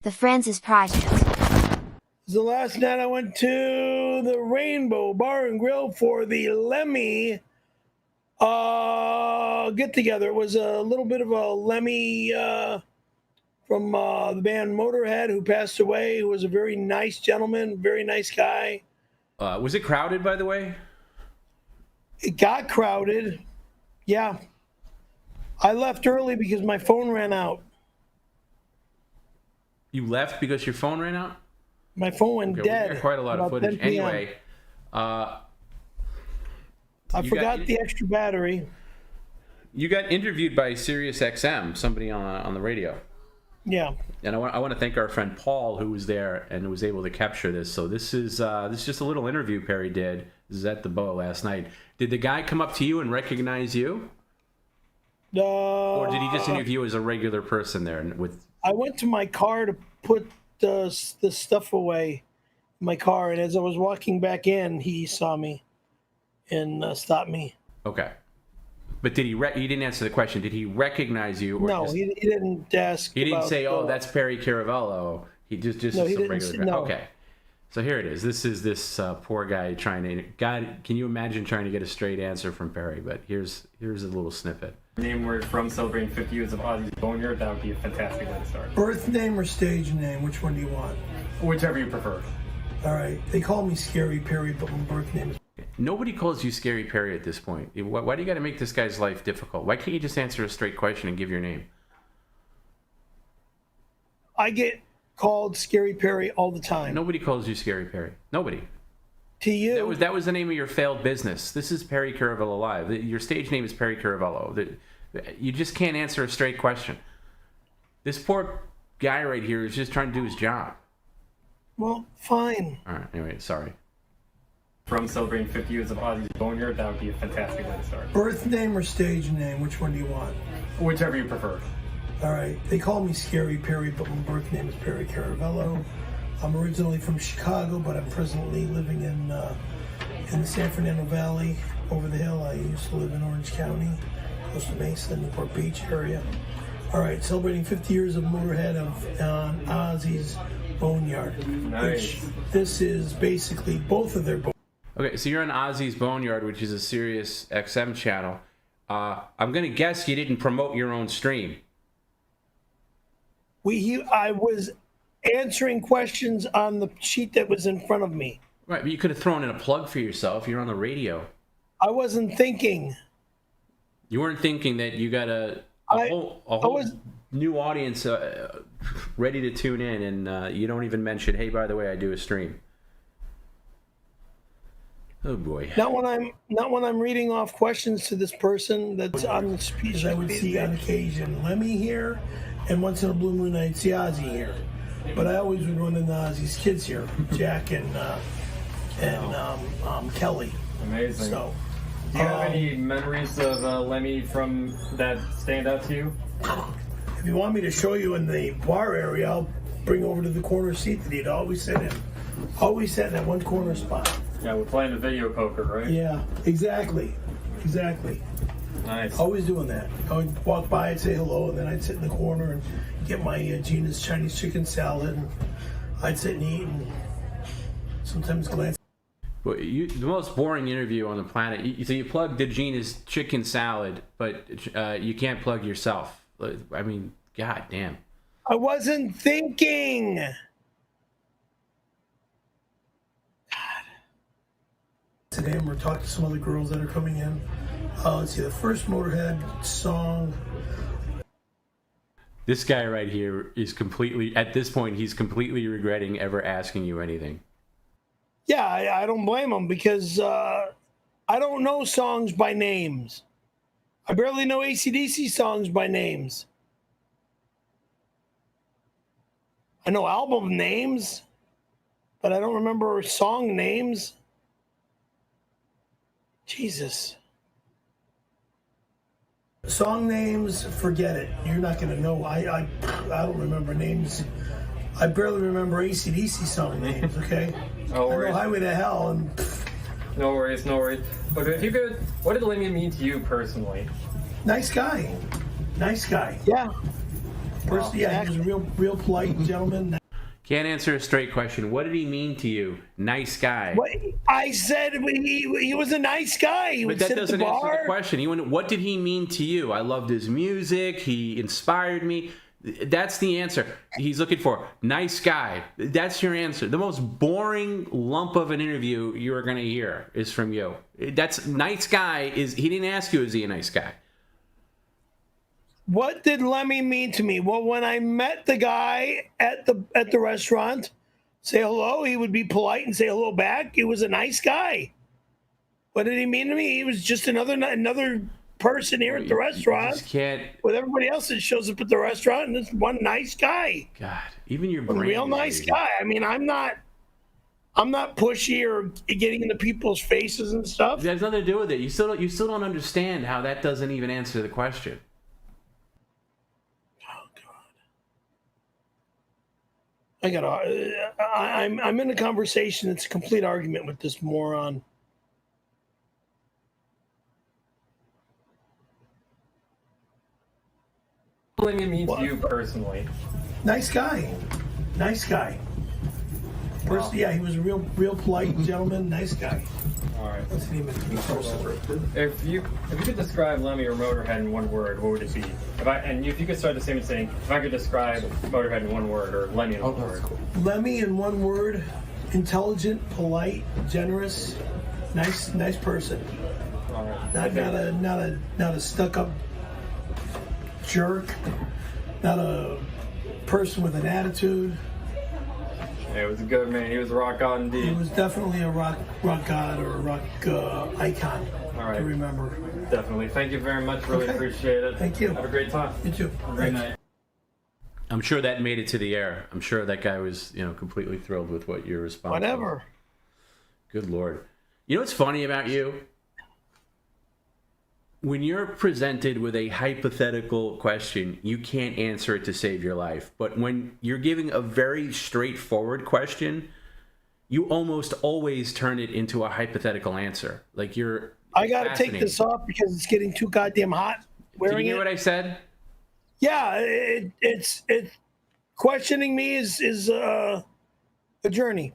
The Francis Project. The last night I went to the Rainbow Bar and Grill for the Lemmy get together. It was a little bit of a Lemmy from the band Motorhead, who passed away, who was a very nice gentleman, very nice guy. Was it crowded, by the way? It got crowded. Yeah. I left early because my phone ran out. You left because your phone ran out? My phone went dead. We got quite a lot of footage. Anyway, I forgot the extra battery. You got interviewed by Sirius XM, somebody on the radio. Yeah. And I want to thank our friend Paul, who was there and was able to capture this. So this is just a little interview Perry did. This is at the Boa last night. Did the guy come up to you and recognize you? Or did he just interview you as a regular person there? I went to my car to put the stuff away in my car, and as I was walking back in, he saw me and stopped me. Okay. But did he didn't answer the question. Did he recognize you? Or no, he didn't ask. He didn't say, "Oh, that's Perry Caravello." He just no, he some didn't regular. No. Okay, so here it is. This is this poor guy trying to. God, can you imagine trying to get a straight answer from Perry? But here's a little snippet. Name where from celebrating 50 years of Ozzy Boneyard. That would be a fantastic way to start. Birth name or stage name? Which one do you want? Whichever you prefer. All right. They call me Scary Perry, but my birth name is. Nobody calls you Scary Perry at this point. Why do you got to make this guy's life difficult? Why can't you just answer a straight question and give your name? I get called Scary Perry all the time. Nobody calls you Scary Perry. Nobody. To you. That was the name of your failed business. This is Perry Caravello Live. Your stage name is Perry Caravello. You just can't answer a straight question. This poor guy right here is just trying to do his job. Well, fine. All right. Anyway, sorry. From celebrating 50 years of Ozzy Boneyard. That would be a fantastic way to start. Birth name or stage name? Which one do you want? Whichever you prefer. All right. They call me Scary Perry, but my birth name is Perry Caravello. I'm originally from Chicago, but I'm presently living in the San Fernando Valley, over the hill. I used to live in Orange County, close to Mesa, Newport Beach area. All right, celebrating 50 years of Motorhead on Ozzy's Boneyard. Nice. Which this is basically both of their. Okay, so you're on Ozzy's Boneyard, which is a Sirius XM channel. I'm going to guess you didn't promote your own stream. I was answering questions on the sheet that was in front of me. Right, but you could have thrown in a plug for yourself. You're on the radio. I wasn't thinking. You weren't thinking that you got a whole new audience ready to tune in, and you don't even mention, hey, by the way, I do a stream. Oh boy! Not when I'm reading off questions to this person that's on the speech. I would see on occasion Lemmy here, and once in a blue moon I'd see Ozzy here. But I always would run into Ozzy's kids here, Jack and Kelly. Amazing. So, do you have any memories of Lemmy from that stand out to you? If you want me to show you in the bar area, I'll bring over to the corner seat that he'd always sit in. Always sat in that one corner spot. Yeah, we're playing the video poker, right? Yeah, exactly. Nice. Always doing that. I would walk by, I'd say hello, and then I'd sit in the corner and get my Gina's Chinese chicken salad. And I'd sit and eat and sometimes glance. Well, the most boring interview on the planet. So you plug the Gina's chicken salad, but you can't plug yourself. I mean, god damn. I wasn't thinking. Today I'm going to talk to some other girls that are coming in. Let's see, the first Motorhead song. This guy right here is completely, at this point, he's completely regretting ever asking you anything. Yeah, I don't blame him because I don't know songs by names. I barely know AC/DC songs by names. I know album names, but I don't remember song names. Jesus. Song names, forget it. You're not going to know. I don't remember names. I barely remember AC/DC song names, okay? No worries. I know Highway to Hell and... No worries. Okay, if you could, what did Lemmy mean to you personally? Nice guy. Yeah. First, yeah, he was a real polite gentleman. Can't answer a straight question. What did he mean to you? Nice guy. What, I said he was a nice guy. He But would that sit at the doesn't answer bar. the question. What did he mean to you? I loved his music. He inspired me. That's the answer he's looking for. Nice guy. That's your answer. The most boring lump of an interview you are going to hear is from you. That's nice guy. He didn't ask you, is he a nice guy? What did Lemmy mean to me? Well, when I met the guy at the restaurant, say hello, he would be polite and say hello back. He was a nice guy. What did he mean to me? He was just another person here at the restaurant. You just can't. With everybody else that shows up at the restaurant, and this one nice guy. God, even your A brain. real nice guy. I mean, I'm not pushy or getting into people's faces and stuff. It has nothing to do with it. You still don't understand how that doesn't even answer the question. I'm in a conversation. It's a complete argument with this moron. What does it mean to you personally? Nice guy. First, yeah, he was a real polite gentleman. Nice guy. All right. What's the name of the person? If you could describe Lemmy or Motorhead in one word, what would it be? If you could start the same as saying, if I could describe Motorhead in one word or Lemmy in one word. Cool. Lemmy in one word: intelligent, polite, generous, nice person. All right. Not a stuck-up jerk. Not a person with an attitude. Yeah, it was a good man. He was a rock god He indeed. was definitely a rock god or a rock icon All right. to remember. Definitely. Thank you very much. Really Okay. appreciate it. Thank you. Have a great time. You too. Have a great night. I'm sure that made it to the air. I'm sure that guy was, completely thrilled with what your response was. Whatever. Good Lord. You know what's funny about you? When you're presented with a hypothetical question, you can't answer it to save your life. But when you're giving a very straightforward question, you almost always turn it into a hypothetical answer. Like you're I got to take fascinating. this off because it's getting too goddamn hot. Did Wearing you hear it. what I said? Yeah, it's questioning me is a journey.